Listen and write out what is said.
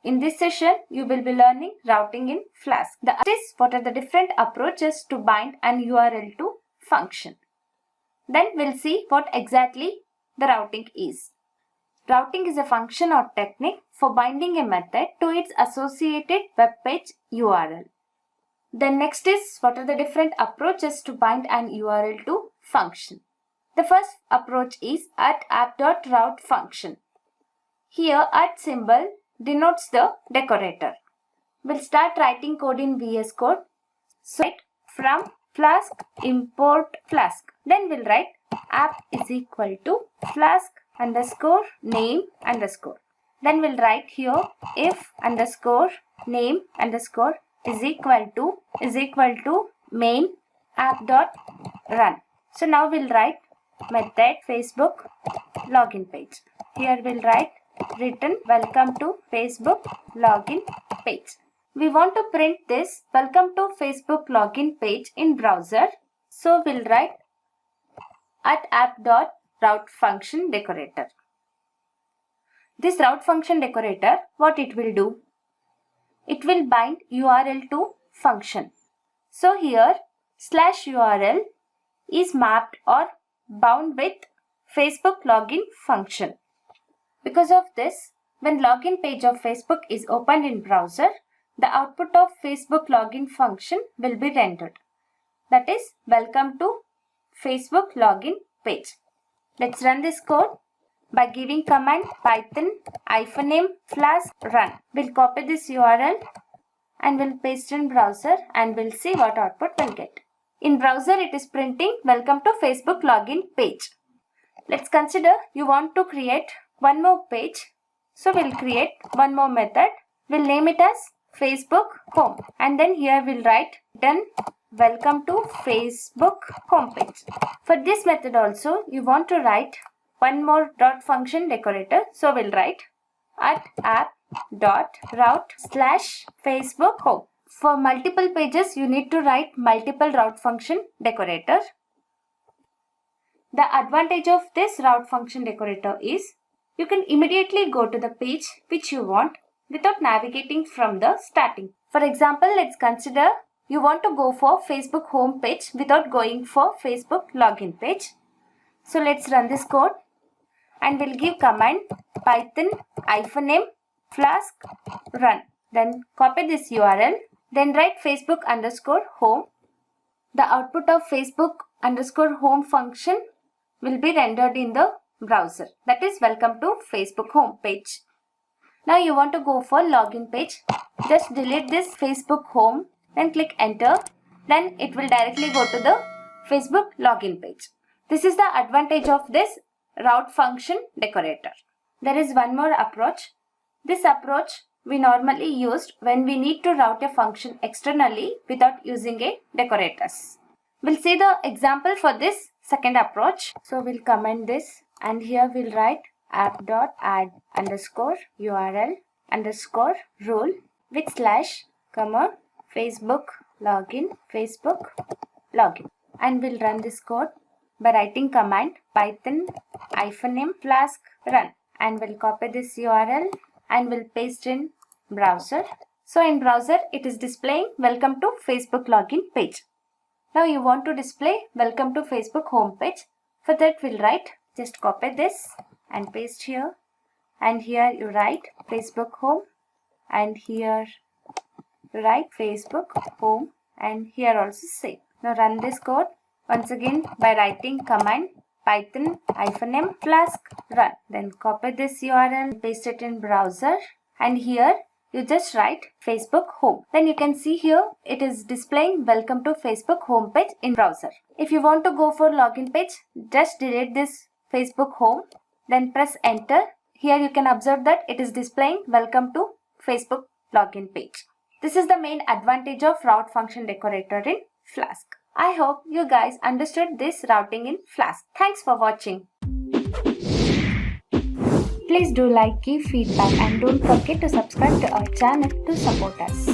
In this session, you will be learning routing in Flask. That is, what are the different approaches to bind an URL to function. Then we'll see what exactly the routing is. Routing is a function or technique for binding a method to its associated web page URL. Then next is, what are the different approaches to bind an URL to function. The first approach is @app.route function. Here @ denotes the decorator. We'll start writing code in VS Code. So write from Flask import Flask. Then we'll write app is equal to Flask underscore name underscore. Then we'll write here if underscore name underscore is equal to main app dot run. So now we'll write method Facebook login page. Here we'll write return welcome to Facebook login page. We want to print this welcome to Facebook login page in browser. So we'll write @app.route function decorator. This route function decorator, what it will do? It will bind URL to function. So here /URL is mapped or bound with Facebook login function. Because of this, when login page of Facebook is opened in browser, the output of Facebook login function will be rendered. That is, welcome to Facebook login page. Let's run this code by giving command python -m flask run. We'll copy this URL and we'll paste in browser and we'll see what output we'll get. In browser, it is printing welcome to Facebook login page. Let's consider you want to create one more page. So we'll create one more method. We'll name it as Facebook home. And then here we'll write done welcome to Facebook homepage. For this method also, you want to write one more dot function decorator. So we'll write @app.route /Facebook home. For multiple pages, you need to write multiple route function decorator. The advantage of this route function decorator is you can immediately go to the page which you want without navigating from the starting. For example, let's consider you want to go for Facebook home page without going for Facebook login page. So let's run this code and we'll give command python -m flask run. Then copy this URL. Then write Facebook underscore home. The output of Facebook underscore home function will be rendered in the browser. That is, welcome to Facebook home page. Now you want to go for login page. Just delete this Facebook home, then click enter. Then it will directly go to the Facebook login page. This is the advantage of this route function decorator. There is one more approach. This approach we normally used when we need to route a function externally without using a decorators. We'll see the example for this second approach. So we'll comment this and here we'll write app.add underscore URL underscore rule with /Facebook login and we'll run this code by writing command python -m flask run and we'll copy this URL and we'll paste in browser. So in browser, it is displaying welcome to Facebook login page. Now you want to display welcome to Facebook home page. For that we'll write, just copy this and paste here. And here you write Facebook home. And here you write Facebook home. And here also same. Now run this code once again by writing command python -m flask run. Then copy this URL, paste it in browser. And here you just write Facebook home. Then you can see here it is displaying welcome to Facebook home page in browser. If you want to go for login page, just delete this Facebook home. Then press enter. Here you can observe that it is displaying welcome to Facebook login page. This is the main advantage of route function decorator in Flask. I hope you guys understood this routing in Flask. Thanks for watching. Please do like, give feedback and don't forget to subscribe to our channel to support us.